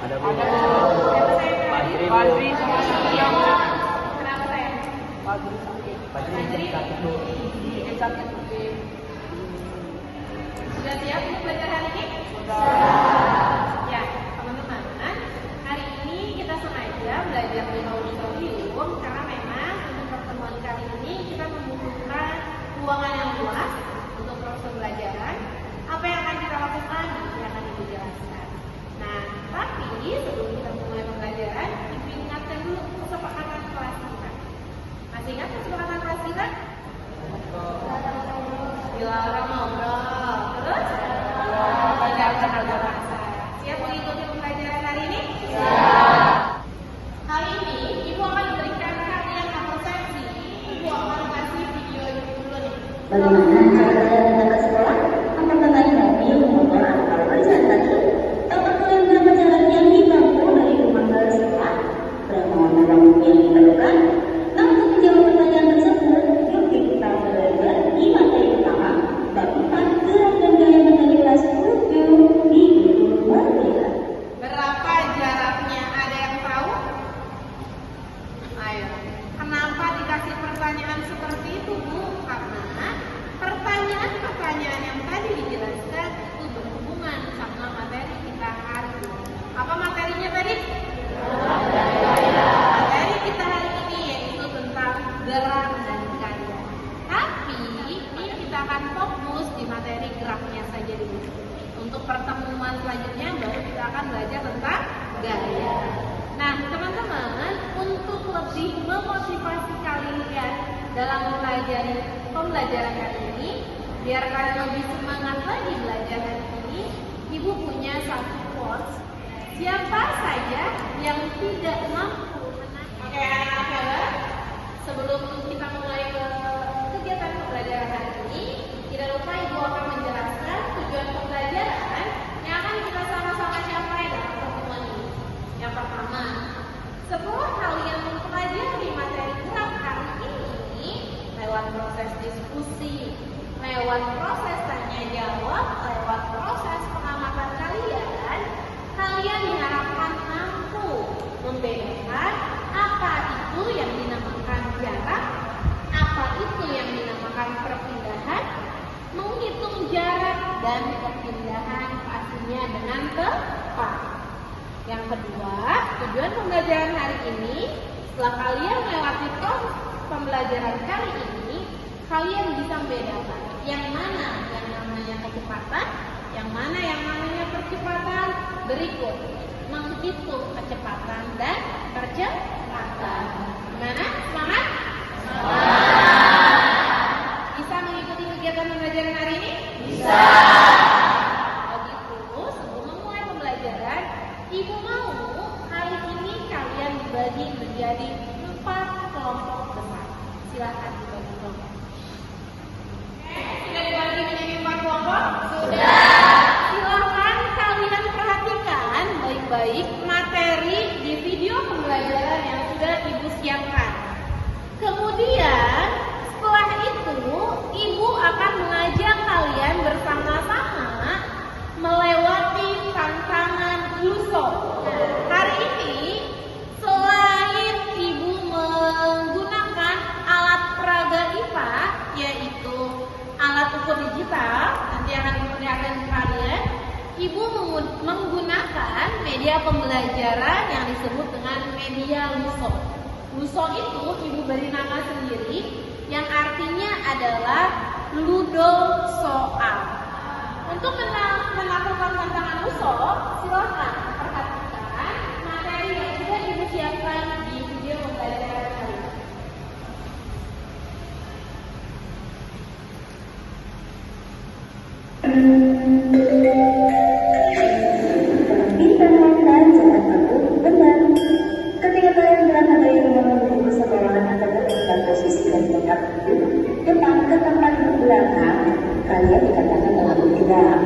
Ada Bu. Siapa saya? Padri. Padri. Kenapa saya? Padri sakit. Padri sakit Bu. Sedikit sakit. Sudah siap untuk belajar hari ini? Ya, teman-teman. Hari ini kita sengaja belajar di auditorium karena memang untuk pertemuan kali ini kita membutuhkan ruangan yang luas untuk proses pembelajaran. Apa yang akan kita lakukan yang akan Ibu jelaskan. Nah, tapi sebelum kita mulai pembelajaran, Ibu ingatkan dulu kesepakatan kelas kita. Masih ingat kesepakatan kelas kita? Dilarang ngobrol. Terus? Tidak berkata. Siap mengikuti pembelajaran hari ini? Siap. Hari ini Ibu akan memberikan kalian satu sesi. Ibu akan kasih video ini dulu nih. Bagaimana cara kalian datang ke sekolah? Apakah kalian mobil, motor, atau berjalan kaki? Tahukah kalian berapa jalan yang ditempuh dari rumah ke sekolah? Berapa motor yang diperlukan? Nah, untuk menjawab pertanyaan tersebut, yuk kita belajar di materi pertama, bab 4 gerak dan gaya materi kelas 7 di Guru Berbeda. Berapa jaraknya? Ada yang tahu? Ayo. Kenapa dikasih pertanyaan seperti itu, Bu? Karena pertanyaan-pertanyaan yang tadi dijelaskan itu berhubungan sama materi kita hari ini. Apa materinya tadi? Materi kita hari ini yaitu tentang gerak dan gaya. Tapi ini kita akan fokus di materi geraknya saja dulu. Untuk pertemuan selanjutnya baru kita akan belajar tentang gaya. Nah, teman-teman, untuk lebih memotivasi kalian dalam mempelajari pembelajaran kali ini, biar kalian lebih semangat lagi belajar hari ini, Ibu punya satu quotes. Siapa saja yang tidak mampu menahan. Oke, anak-anak, sebelum kita mulai ke kegiatan pembelajaran hari ini, tidak lupa Ibu akan menjelaskan tujuan pembelajaran yang akan kita sama-sama capai dalam pertemuan ini. Yang pertama, setelah kalian mempelajari materi gerak hari ini lewat proses diskusi, lewat proses tanya jawab, lewat proses pengamatan kalian diharapkan mampu membedakan apa itu yang dinamakan jarak, apa itu yang dinamakan perpindahan, menghitung jarak dan perpindahan pastinya dengan tepat. Yang kedua, tujuan pembelajaran hari ini, setelah kalian melewati proses pembelajaran kali ini, kalian bisa membedakan yang mana yang namanya kecepatan, yang mana yang namanya percepatan. Berikut, menghitung kecepatan dan percepatan. Gimana? Semangat? Semangat! Bisa mengikuti kegiatan pembelajaran hari ini? Bisa! Begitu, sebelum memulai pembelajaran, Ibu mau hari ini kalian dibagi menjadi 4 kelompok besar. Silakan dibagi kelompok. Sudah dibagi menjadi 4 kelompok? Sudah! Silakan kalian perhatikan baik-baik materi di video pembelajaran yang sudah Ibu siapkan. Kemudian setelah itu Ibu akan mengajak kalian bersama-sama melewati tantangan USO. Hari ini selain Ibu menggunakan alat peraga IPA, yaitu alat ukur digital, nanti akan diperlihatkan kalian, Ibu menggunakan media pembelajaran yang disebut dengan media Luso. Luso itu Ibu beri nama sendiri yang artinya adalah ludo soal. Untuk melakukan tantangan Luso, silakan perhatikan materi yang sudah Ibu siapkan di video pembelajaran kali ini. Perpindahan dan jarak tempuh benar. Ketika kalian berangkat dari rumah menuju ke sekolah atau berpindah posisi dan tempat duduk depan ke tempat duduk belakang, kalian dikatakan telah bergerak.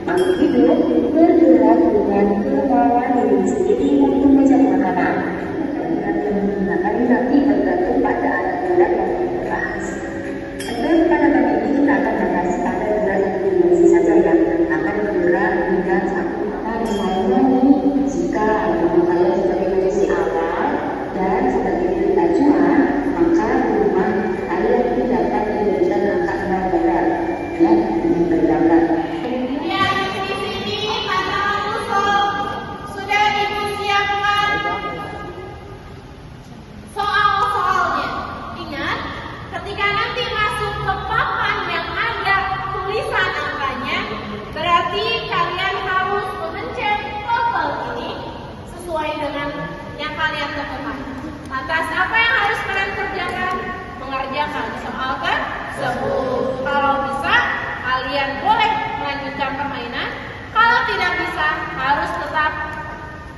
Makhluk hidup bergerak dengan kemauan diri sendiri untuk mencari makanan. Kalian akan menggunakan kaki tergantung pada alat gerak yang dibahas. Pada bab ini kita akan membahas pada gerak yang saja yang akan bergerak hingga satu kata misalnya nih, jika pertemuan. Lantas apa yang harus kalian kerjakan? Mengerjakan soal tersebut. Kalau bisa, kalian boleh melanjutkan permainan. Kalau tidak bisa, harus tetap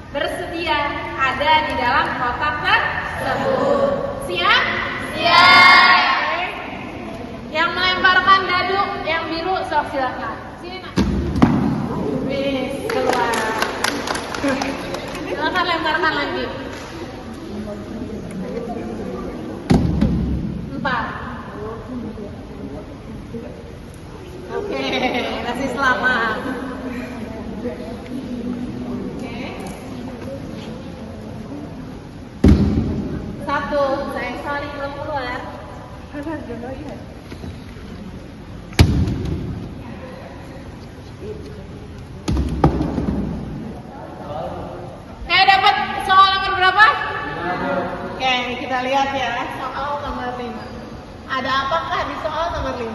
bersedia ada di dalam kotak tersebut. Siap? Siap. Oke. Yang melemparkan dadu yang biru, sok silakan. Sini nak. Wis, keluar. Silakan lemparkan lagi. 4. Oke, kasih selamat. Oke. 1, saya saling belum keluar. Saya dapat soal nomor berapa? 5. Oke, kita lihat ya, soal nomor 5. Ada apakah di soal nomor 5?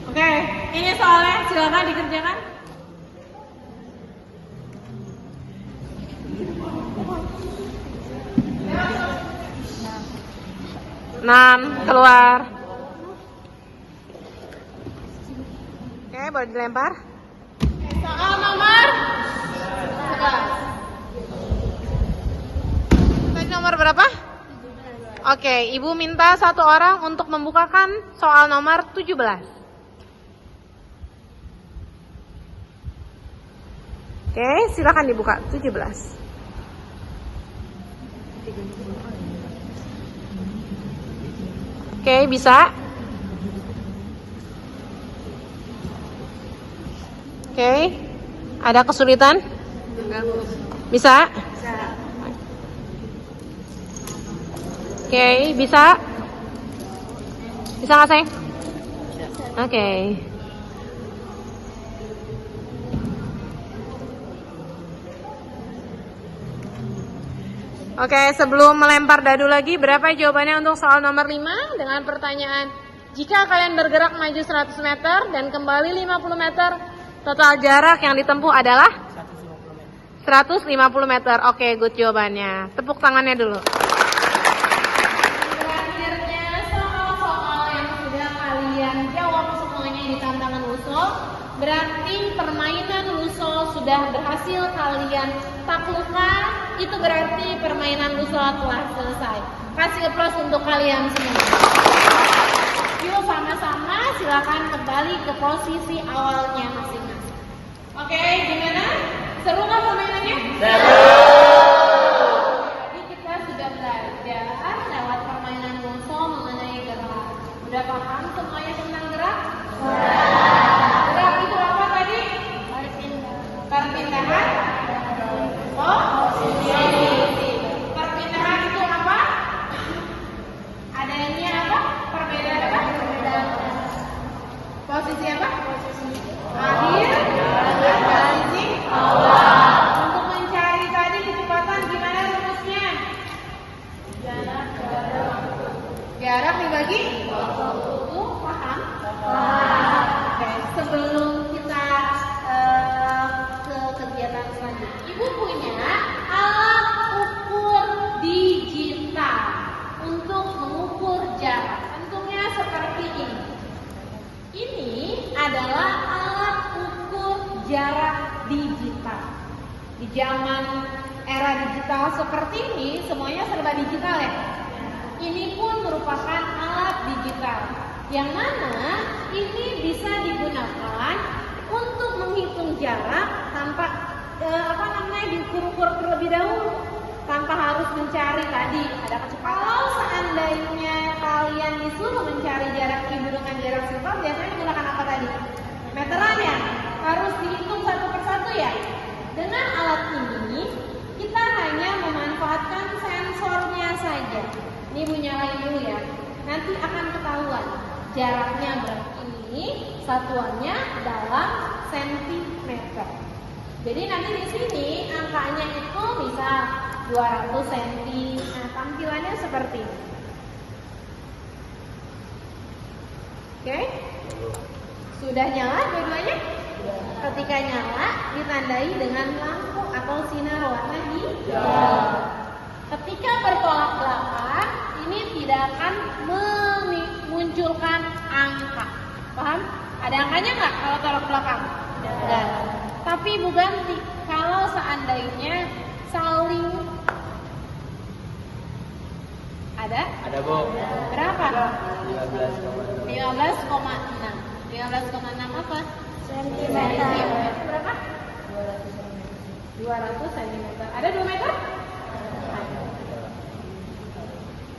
Oke, ini soalnya silakan dikerjakan. 6, keluar. Oke, boleh dilempar. Soal nomor 11. Tadi nomor berapa? Oke, Ibu minta satu orang untuk membukakan soal nomor 17. Oke, silakan dibuka 17. Oke, bisa. Oke, ada kesulitan? Bisa? Oke, bisa? Bisa nggak, sayang? Oke. Oke, sebelum melempar dadu lagi, berapa jawabannya untuk soal nomor 5 dengan pertanyaan, jika kalian bergerak maju 100 meter dan kembali 50 meter, total jarak yang ditempuh adalah 150 meter. Oke, good jawabannya. Tepuk tangannya dulu. Terakhirnya soal-soal yang sudah kalian jawab semuanya di tantangan usul, berarti permainan usul sudah berhasil kalian taklukkan. Itu berarti permainan usul telah selesai. Kasih aplaus untuk kalian semua. Yuk sama-sama silakan kembali ke posisi awalnya masing-masing. Oke, gimana? Seru nggak permainannya? Seru. Jadi kita sudah belajar lewat permainan usul mengenai gerak. Udah paham semuanya tentang gerak? Gerak itu apa tadi? Perpindahan. Perpindahan itu apa? Adanya apa? Perbedaan apa? Posisi apa? Akhir. Posisi awal. Untuk mencari tadi kecepatan gimana rumusnya? Jarak dibagi 20. Paham? Oke, sebelum kita ke kegiatan selanjutnya, Ibu punya alat ukur digital untuk mengukur jarak. Tentunya seperti ini. Ini adalah alat ukur jarak digital. Di zaman era digital seperti ini, semuanya serba digital ya. Ini pun merupakan alat digital yang mana ini bisa digunakan untuk menghitung jarak tanpa diukur-ukur terlebih dahulu, tanpa harus mencari tadi ada kecepatan. Kalau seandainya kalian disuruh mencari jarak ibu dengan jarak simpel, biasanya menggunakan apa tadi? Meteran ya, harus dihitung satu persatu ya. Dengan alat ini kita hanya memanfaatkan sensornya saja. Ini Ibu nyalain dulu ya. Nanti akan ketahuan jaraknya berapa. Ini satuannya dalam sentimeter. Jadi nanti di sini angkanya itu bisa 200 cm. Nah, tampilannya seperti ini. Oke? Sudah nyala dua-duanya? Ketika nyala, ditandai dengan lampu atau sinar warna hijau. Ketika bertolak belakang, ini tidak akan memunculkan angka. Paham? Ada angkanya nggak kalau tolak belakang? Tidak. Tapi Ibu ganti, kalau seandainya saling ada? Ada Bu. Berapa? 15,6. 15,6 apa? Sentimeter. Berapa? 200 cm. Ada 2 meter?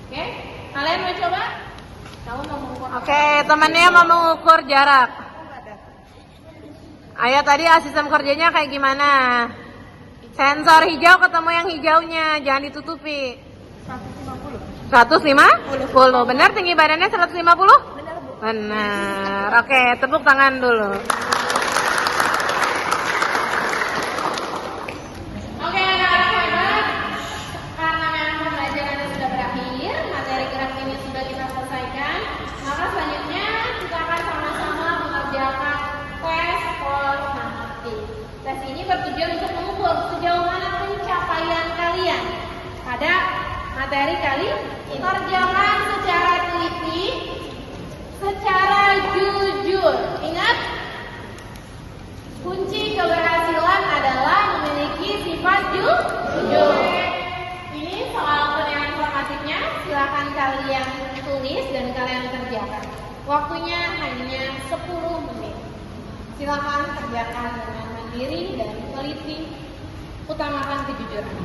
Oke, kalian mau coba? Kamu mau mengukur? Oke, temannya mau mengukur jarak. Ayo tadi sistem kerjanya kayak gimana? Sensor hijau ketemu yang hijaunya, jangan ditutupi. 150. Benar tinggi badannya 150? Benar. Oke, tepuk tangan dulu. Oke, anak-anak hebat. Karena memang pembelajarannya sudah berakhir, materi gerak ini sudah kita selesaikan, maka selanjutnya kita akan sama-sama mengerjakan tes formatif. Tes ini bertujuan untuk mengukur sejauh mana pencapaian kalian pada materi kali ini. Kerjakan secara teliti, secara jujur. Ingat, kunci keberhasilan adalah memiliki sifat jujur. Ini soal penilaian formatifnya, silakan kalian tulis dan kalian kerjakan. Waktunya hanya 10 menit. Silakan kerjakan dengan mandiri dan teliti. Utamakan kejujuran.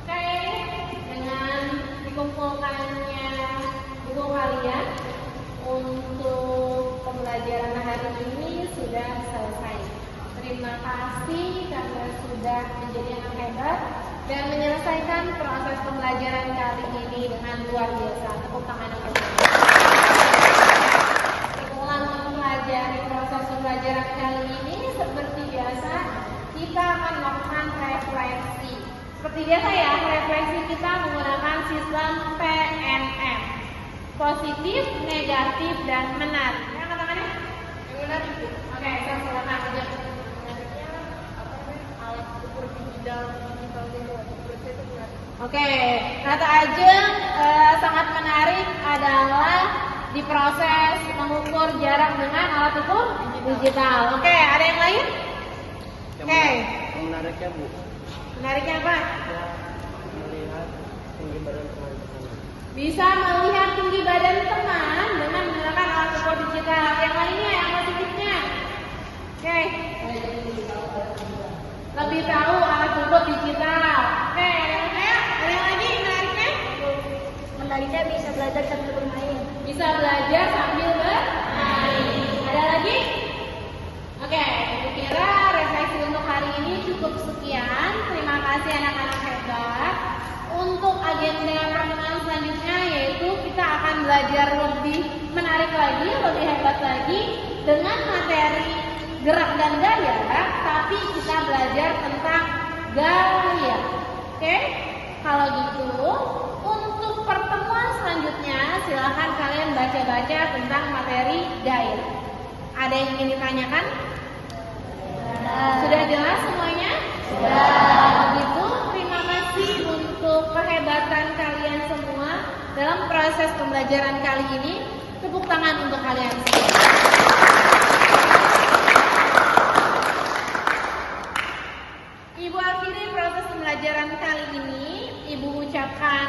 Oke, dengan dikumpulkannya buku kalian untuk pembelajaran hari ini sudah selesai. Terima kasih karena sudah menjadi anak hebat dan menyelesaikan proses pembelajaran kali ini dengan luar biasa. Tepuk tangan untuk kalian. Setelah mempelajari proses pembelajaran kali ini, seperti biasa kita akan melakukan refleksi. Seperti biasa ya, refleksi kita menggunakan sistem PNM. Positif, negatif, dan menarik. Yang katakannya? Yang menarik. Oke, saya silakan aja. Alat ukur digital digital Oke, kata aja sangat menarik adalah diproses mengukur jarak dengan alat ukur digital. Oke, ada yang lain? Oke. Menariknya Bu. Menariknya apa? Melihat tinggi badan teman. Bisa melihat tinggi badan teman dengan menggunakan alat ukur digital. Yang lainnya, yang positifnya? Oke. Lebih tahu alat ukur digital. Oke, ada yang lagi menariknya? Menariknya bisa belajar sambil bermain. Bisa belajar sambil bermain. Ada lagi? Oke, saya kira refleksi untuk hari ini cukup sekian. Terima kasih anak-anak hebat. Untuk agenda pertemuan selanjutnya yaitu kita akan belajar lebih menarik lagi, lebih hebat lagi dengan materi gerak dan gaya, tapi kita belajar tentang gaya. Oke? Kalau gitu, untuk pertemuan selanjutnya silahkan kalian baca-baca tentang materi gaya. Ada yang ingin ditanyakan? Sudah jelas semuanya? Sudah. Begitu, terima kasih untuk kehebatan kalian semua dalam proses pembelajaran kali ini. Tepuk tangan untuk kalian semua. Ibu akhiri proses pembelajaran kali ini. Ibu ucapkan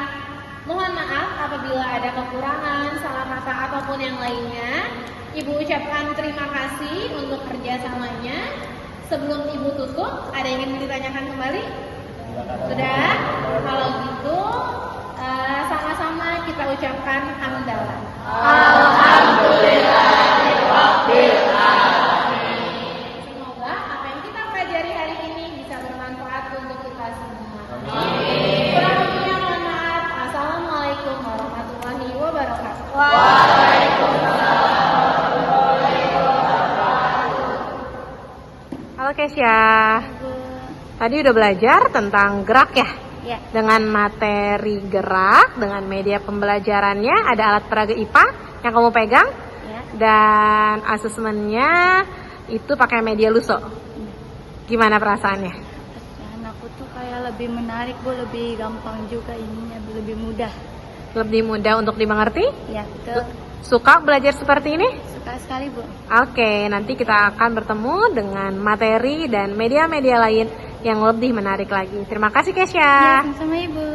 mohon maaf apabila ada kekurangan, salah kata ataupun yang lainnya. Ibu ucapkan terima kasih untuk kerjasamanya. Sebelum Ibu tutup, ada yang ingin ditanyakan kembali? Sudah? Kalau gitu, sama-sama kita ucapkan hamdalah. Semoga apa yang kita pelajari hari ini bisa bermanfaat untuk kita semua. Kurang lebihnya mohon maaf. Assalamualaikum warahmatullahi wabarakatuh. Halo Kesya. Tadi udah belajar tentang gerak ya? Ya. Dengan materi gerak, dengan media pembelajarannya, ada alat peraga IPA yang kamu pegang. Ya. Dan asesmennya itu pakai media Luso. Gimana perasaannya? Dan aku tuh kayak lebih menarik Bu, lebih gampang juga ininya, lebih mudah. Lebih mudah untuk dimengerti? Ya, betul. Suka belajar seperti ini? Suka sekali Bu. Oke, nanti kita akan bertemu dengan materi dan media-media lain yang lebih menarik lagi. Terima kasih Ya, Kesya. sama-sama Ibu.